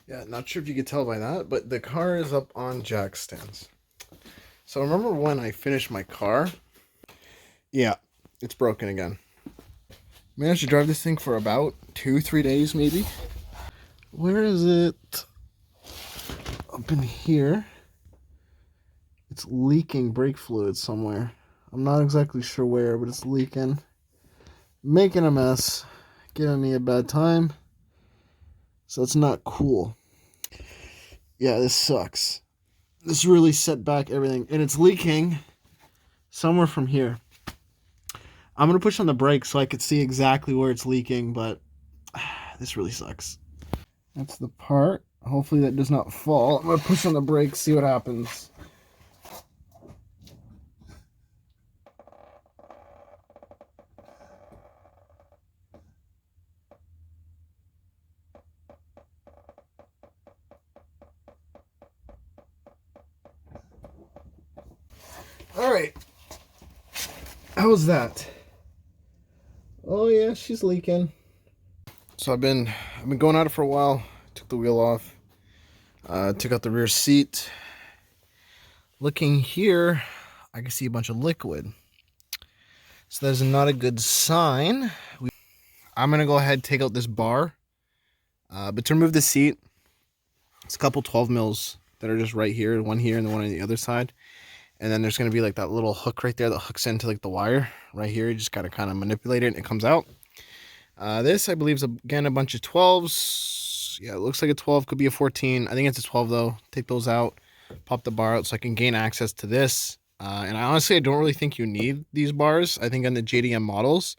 Yeah, not sure if you could tell by that, but the car is up on jack stands. So remember when I finished my car? Yeah, it's broken again. Managed to drive this thing for about 2-3 days maybe. Where is it? Up in here. It's leaking brake fluid somewhere. I'm not exactly sure where, but it's leaking. Making a mess. Giving me a bad time. So it's not cool. Yeah, this sucks. This really set back everything. And it's leaking somewhere from here. I'm going to push on the brakes so I could see exactly where it's leaking, but this really sucks. That's the part. Hopefully that does not fall. I'm going to push on the brakes, see what happens. All right. How's that? Oh yeah, she's leaking. So I've been going at it for a while. Took the wheel off. Took out the rear seat. Looking here, I can see a bunch of liquid. So that's not a good sign. I'm gonna go ahead and take out this bar. But to remove the seat, it's a couple 12 mils that are just right here, one here and the one on the other side. And then there's going to be like that little hook right there that hooks into like the wire right here. You just got to kind of manipulate it and it comes out. This, I believe, is again a bunch of 12s. Yeah, it looks like a 12, could be a 14. I think it's a 12 though. Take those out, pop the bar out so I can gain access to this. And I don't really think you need these bars. I think on the JDM models,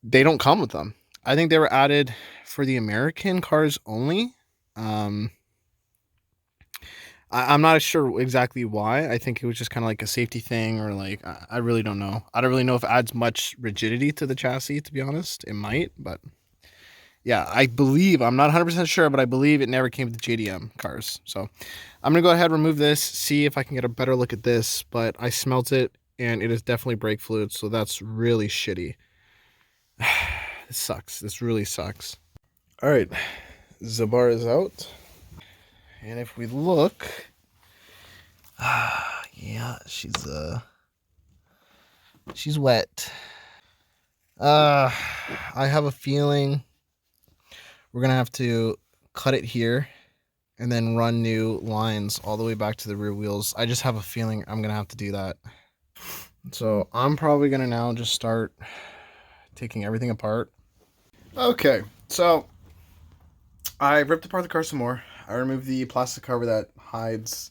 they don't come with them. I think they were added for the American cars only. I'm not sure exactly why. I think it was just kind of like a safety thing, or like, I really don't know. I don't really know if it adds much rigidity to the chassis, to be honest. It might, but yeah, I believe, I'm not 100% sure, but I believe it never came with the JDM cars. So I'm going to go ahead and remove this, see if I can get a better look at this, but I smelt it and it is definitely brake fluid. So that's really shitty. This sucks. This really sucks. All right. Zabar is out. And if we look, yeah, she's wet. I have a feeling we're gonna have to cut it here and then run new lines all the way back to the rear wheels. I just have a feeling I'm gonna have to do that. So I'm probably gonna now just start taking everything apart. Okay, so I ripped apart the car some more. I removed the plastic cover that hides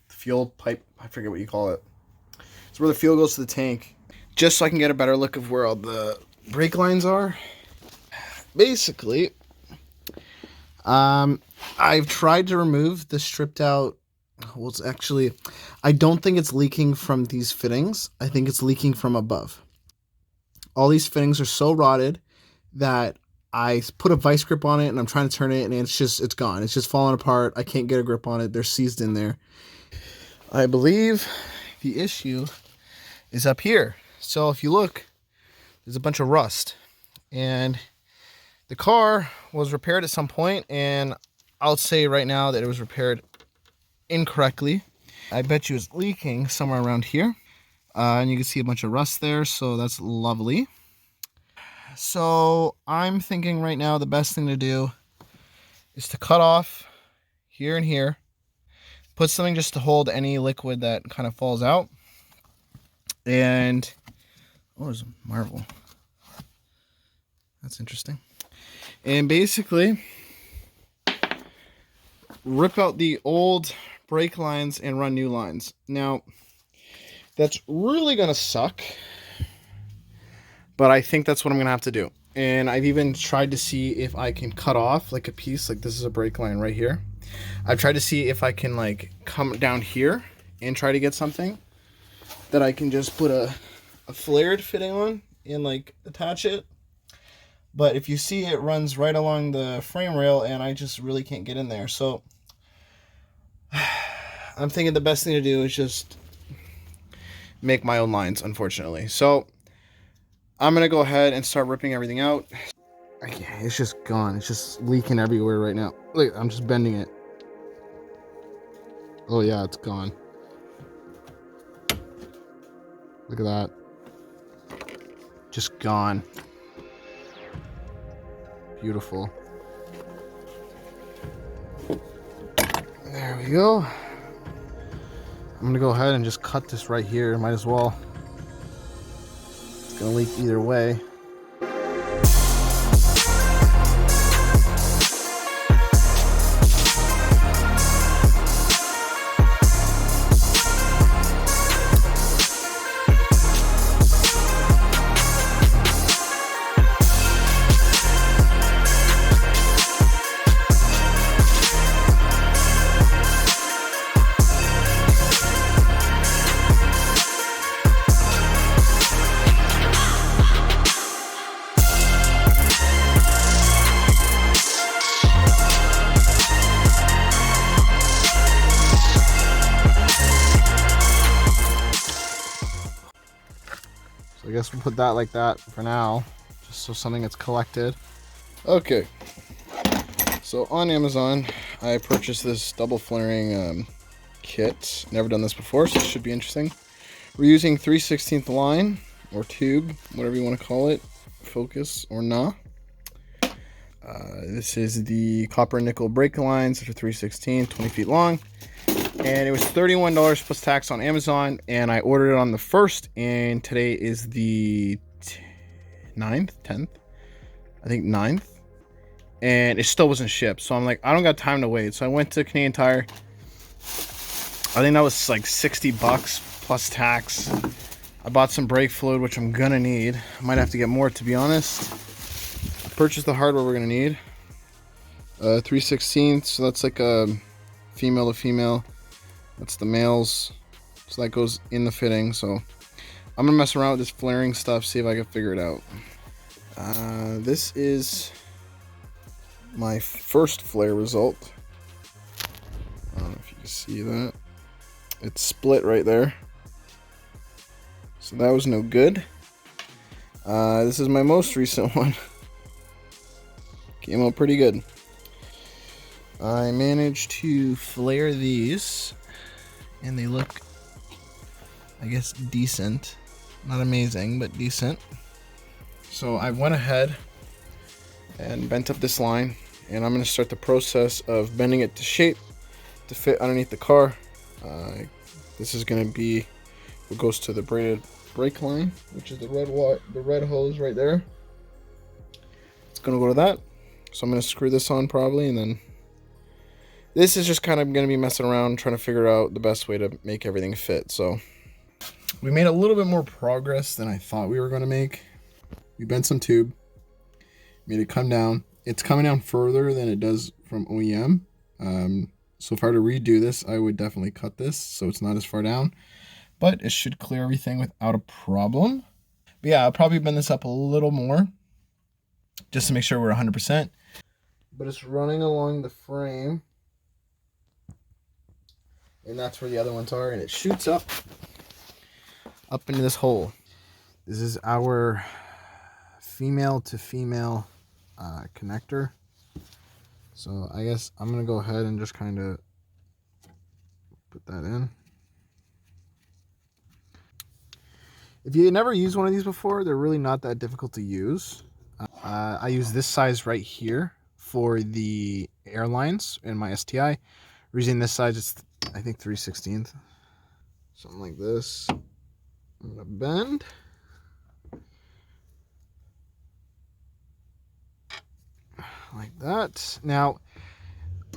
the fuel pipe. I forget what you call it. It's where the fuel goes to the tank. Just so I can get a better look of where all the brake lines are. Basically, I've tried to remove the stripped out. Well, it's actually, I don't think it's leaking from these fittings. I think it's leaking from above. All these fittings are so rotted that I put a vice grip on it and I'm trying to turn it and it's gone. It's just falling apart. I can't get a grip on it. They're seized in there. I believe the issue is up here. So if you look, there's a bunch of rust. And the car was repaired at some point, and I'll say right now that it was repaired incorrectly. I bet you it's leaking somewhere around here. And you can see a bunch of rust there, so that's lovely. So I'm thinking right now the best thing to do is to cut off here and here. Put something just to hold any liquid that kind of falls out. And, oh, there's a marble. That's interesting. And basically, rip out the old brake lines and run new lines. Now, that's really going to suck, but I think that's what I'm going to have to do. And I've even tried to see if I can cut off like a piece, like this is a brake line right here. I've tried to see if I can like come down here and try to get something that I can just put a flared fitting on and like attach it. But if you see, it runs right along the frame rail and I just really can't get in there. So I'm thinking the best thing to do is just make my own lines, unfortunately. So I'm going to go ahead and start ripping everything out. I It's just gone. It's just leaking everywhere right now. Look, I'm just bending it. Oh yeah, it's gone. Look at that. Just gone. Beautiful. There we go. I'm gonna go ahead and just cut this right here. Might as well. It's gonna leak either way. I guess we'll put that like that for now, just so something gets collected. Okay, so on Amazon, I purchased this double flaring kit. Never done this before, so this should be interesting. We're using 3/16 line, or tube, whatever you want to call it, focus or nah. This is the copper nickel brake lines that are 3/16, 20 feet long. And it was $31 plus tax on Amazon, and I ordered it on the 1st, and today is the 9th, 10th, I think 9th, and it still wasn't shipped. So I'm like, I don't got time to wait. So I went to Canadian Tire. I think that was like 60 bucks plus tax. I bought some brake fluid, which I'm gonna need. I might have to get more, to be honest. I purchased the hardware we're gonna need. 3/16, so that's like a female to female. That's the males, so that goes in the fitting. So I'm gonna mess around with this flaring stuff, see if I can figure it out. This is my first flare result. I don't know if you can see that. It's split right there, so that was no good. This is my most recent one. Came out pretty good. I managed to flare these, and they look, I guess, decent. Not amazing, but decent. So I went ahead and bent up this line, and I'm going to start the process of bending it to shape to fit underneath the car. This is going to be what goes to the braided brake line, which is the red hose right there. It's going to go to that. So I'm going to screw this on probably, and then this is just kind of going to be messing around, trying to figure out the best way to make everything fit. So we made a little bit more progress than I thought we were going to make. We bent some tube, made it come down. It's coming down further than it does from OEM. So if I were to redo this, I would definitely cut this so it's not as far down. But it should clear everything without a problem. But yeah, I'll probably bend this up a little more just to make sure we're 100%. But it's running along the frame. And that's where the other ones are, and it shoots up into this hole. This is our female to female connector. So I guess I'm gonna go ahead and just kind of put that in. If you never used one of these before, they're really not that difficult to use. I use this size right here for the airlines in my STI. We're using this size, it's I think 3/16, something like this. I'm gonna bend. Like that. Now,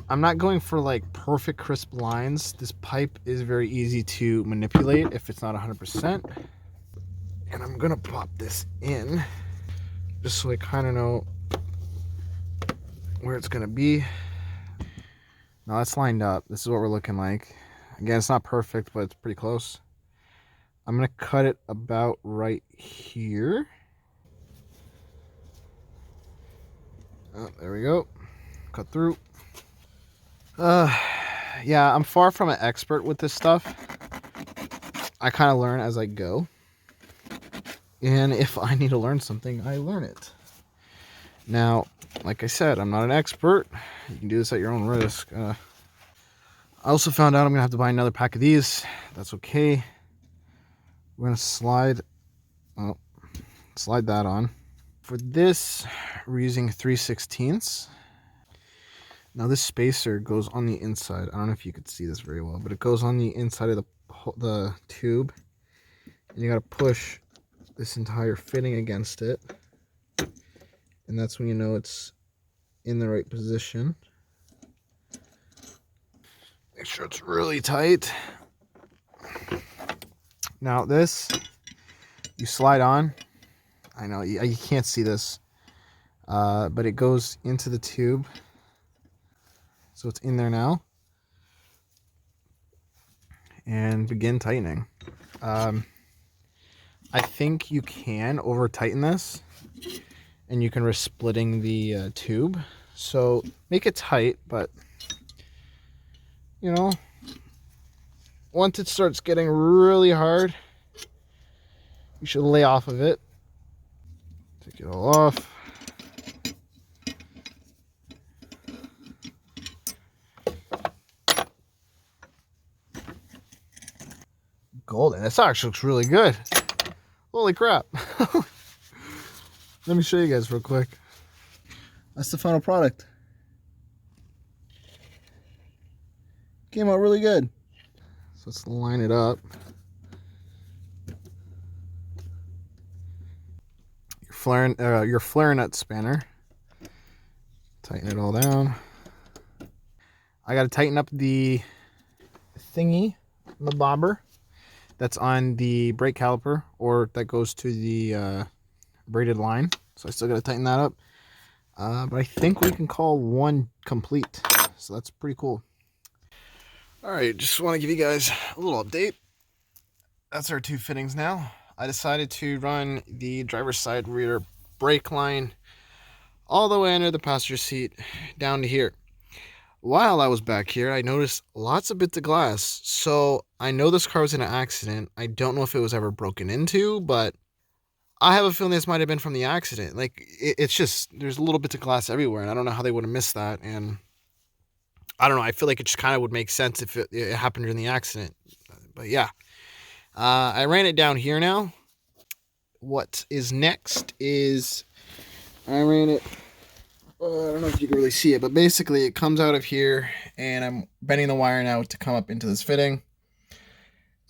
I'm not going for like perfect crisp lines. This pipe is very easy to manipulate if it's not 100%. And I'm gonna pop this in just so I kind of know where it's gonna be. Now that's lined up. This is what we're looking like. Again, it's not perfect, but it's pretty close. I'm gonna cut it about right here. Oh, there we go. Cut through. Yeah, I'm far from an expert with this stuff. I kind of learn as I go. And if I need to learn something, I learn it. Now, like I said, I'm not an expert. You can do this at your own risk. I also found out I'm gonna have to buy another pack of these. That's okay. We're gonna slide that on. For this, we're using 3/16. Now this spacer goes on the inside. I don't know if you could see this very well, but it goes on the inside of the tube, and you gotta push this entire fitting against it, and that's when you know it's in the right position. Make sure it's really tight. Now this, you slide on. I know you can't see this, but it goes into the tube. So it's in there now. And begin tightening. I think you can over tighten this, and you can risk splitting the tube. So make it tight, but you know, once it starts getting really hard, you should lay off of it. Take it all off. Golden. This actually looks really good. Holy crap. Let me show you guys real quick. That's the final product. Came out really good. So let's line it up. Your flare nut spanner. Tighten it all down. I got to tighten up the thingy, the bobber that's on the brake caliper, or that goes to the braided line. So I still got to tighten that up. But I think we can call one complete. So that's pretty cool. All right, just want to give you guys a little update. That's our two fittings now. I decided to run the driver's side rear brake line all the way under the passenger seat down to here. While I was back here, I noticed lots of bits of glass. So I know this car was in an accident. I don't know if it was ever broken into, but I have a feeling this might have been from the accident. Like, it's just, there's little bits of glass everywhere, and I don't know how they would have missed that. And I don't know, I feel like it just kind of would make sense if it happened during the accident. But yeah, I ran it down here now. What is next is I ran it, I don't know if you can really see it, but basically it comes out of here, and I'm bending the wire now to come up into this fitting.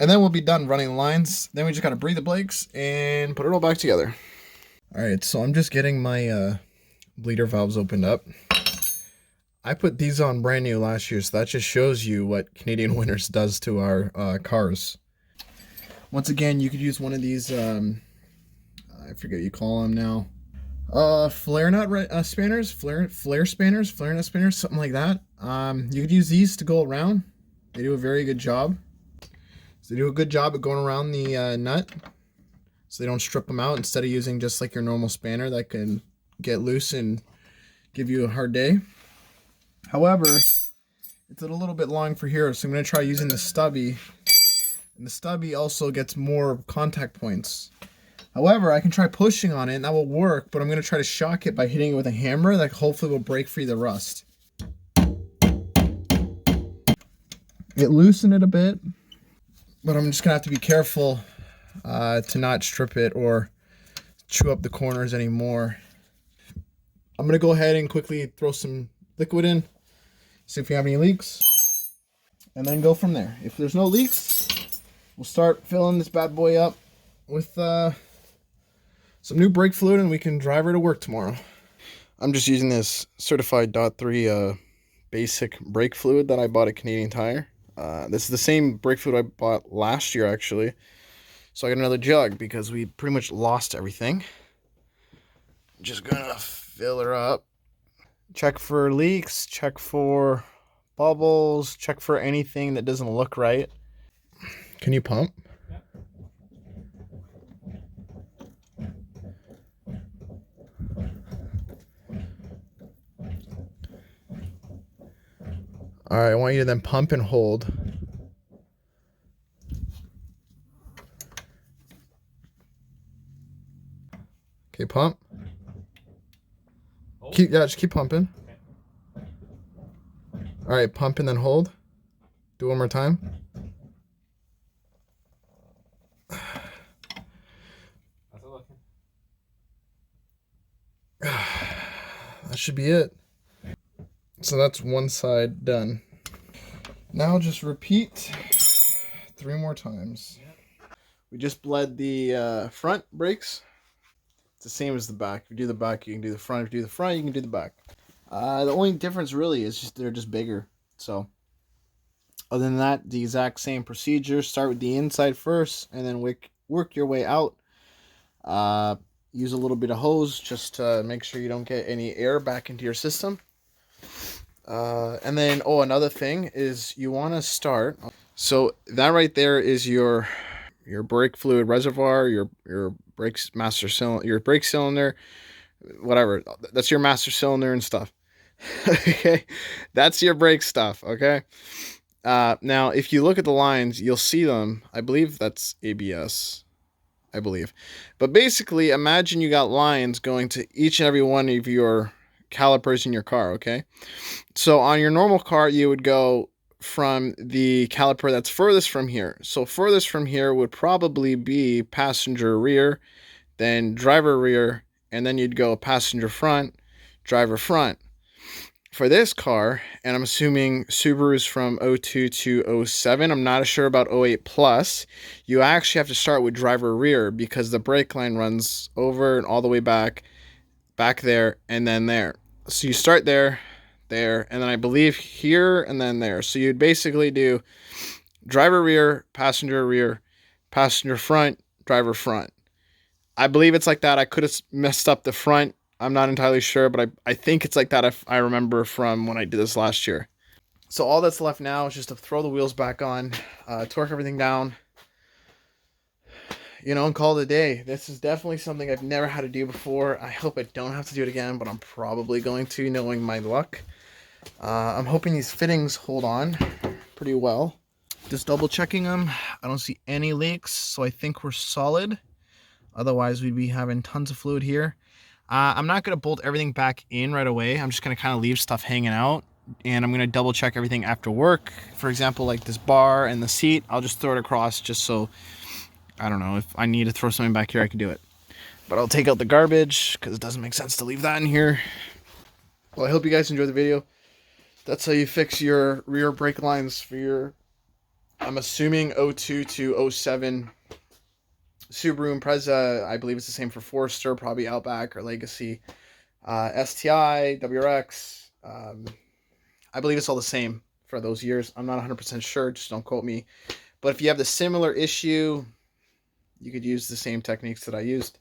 And then we'll be done running the lines. Then we just got to breathe the brakes and put it all back together. All right, so I'm just getting my bleeder valves opened up. I put these on brand new last year, so that just shows you what Canadian winters does to our cars. Once again, you could use one of these, I forget what you call them now. Flare nut spanners, flare nut spanners, something like that. You could use these to go around. They do a very good job. So they do a good job at going around the nut, so they don't strip them out, instead of using just like your normal spanner that can get loose and give you a hard day. However, it's a little bit long for here, so I'm going to try using the stubby. And the stubby also gets more contact points. However, I can try pushing on it, and that will work, but I'm going to try to shock it by hitting it with a hammer that hopefully will break free the rust. It loosened it a bit, but I'm just going to have to be careful to not strip it or chew up the corners anymore. I'm going to go ahead and quickly throw some liquid in, see if we have any leaks, and then go from there. If there's no leaks, we'll start filling this bad boy up with some new brake fluid, and we can drive her to work tomorrow. I'm just using this certified .3 basic brake fluid that I bought at Canadian Tire. This is the same brake fluid I bought last year, actually. So I got another jug because we pretty much lost everything. Just gonna fill her up. Check for leaks, check for bubbles, check for anything that doesn't look right. Can you pump? All right, I want you to then pump and hold. Okay, pump. just keep pumping. All right, pump and then hold. Do one more time. That should be it. So that's one side done. Now just repeat 3 more times. We just bled the front brakes. It's the same as the back. If you do the back, you can do the front. If you do the front, you can do the back. The only difference really is just they're just bigger. So other than that, the exact same procedure. Start with the inside first and then work your way out. Use a little bit of hose just to make sure you don't get any air back into your system. And then, another thing is you want to start. So that right there is your brake fluid reservoir, your brakes master cylinder, your brake cylinder, whatever. That's your master cylinder and stuff. Okay, that's your brake stuff. Okay. Now, if you look at the lines, you'll see them. I believe that's ABS. I believe. But basically, imagine you got lines going to each and every one of your calipers in your car, okay? So on your normal car, you would go from the caliper that's furthest from here. So furthest from here would probably be passenger rear, then driver rear, and then you'd go passenger front, driver front. For this car, and I'm assuming Subarus from 02 to 07, I'm not sure about 08 plus, you actually have to start with driver rear because the brake line runs over and all the way back there, and then there. So you start there, and then I believe here, and then there. So you'd basically do driver rear, passenger front, driver front. I believe it's like that. I could have messed up the front. I'm not entirely sure, but I think it's like that if I remember from when I did this last year. So all that's left now is just to throw the wheels back on, torque everything down, and call it a day. This is definitely something I've never had to do before. I hope I don't have to do it again, but I'm probably going to, knowing my luck. I'm hoping these fittings hold on pretty well. Just double checking them. I don't see any leaks, so I think we're solid. Otherwise, we'd be having tons of fluid here. I'm not going to bolt everything back in right away. I'm just going to kind of leave stuff hanging out. And I'm going to double check everything after work. For example, like this bar and the seat, I'll just throw it across just so, I don't know, if I need to throw something back here, I can do it. But I'll take out the garbage because it doesn't make sense to leave that in here. Well, I hope you guys enjoyed the video. That's how you fix your rear brake lines for your, I'm assuming, 02 to 07 Subaru Impreza. I believe it's the same for Forester, probably Outback or Legacy. STI, WRX. I believe it's all the same for those years. I'm not 100% sure. Just don't quote me. But if you have the similar issue, you could use the same techniques that I used.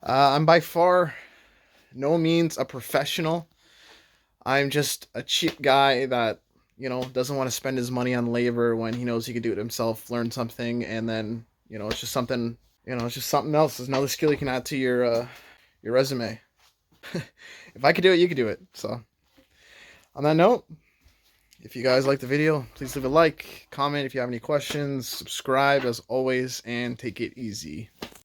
I'm by far no means a professional. I'm just a cheap guy that, doesn't want to spend his money on labor when he knows he could do it himself, learn something, and then, it's just something, it's just something else. There's another skill you can add to your resume. If I could do it, you could do it. So on that note, if you guys like the video, please leave a like, comment if you have any questions, subscribe as always, and take it easy.